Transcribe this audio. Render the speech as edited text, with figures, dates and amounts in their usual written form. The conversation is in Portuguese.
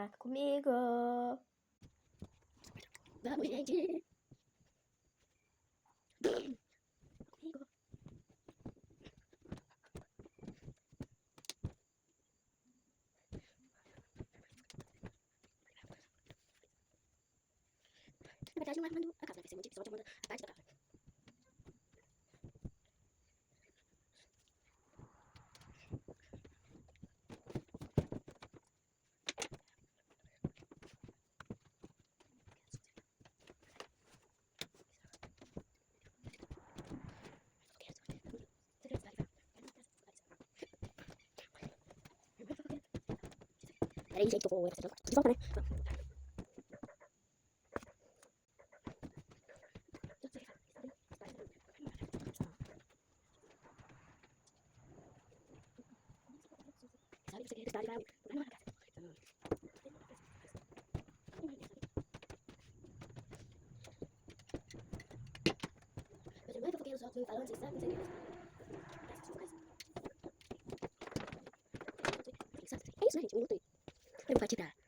brincar comigo. Vamos, gente. Comigo. Na verdade, não é arrumando a casa, né? Vai ser muito difícil, só arrumando a parte da casa. Peraí, gente, que eu vou fazer de volta, né? Sabe, você quer estar vai embora, cara. Mas não é fofoqueiro só que me falando, vocês sabem, não sei o que. É isso, né, gente? Um minuto aí. Eu vou partir pra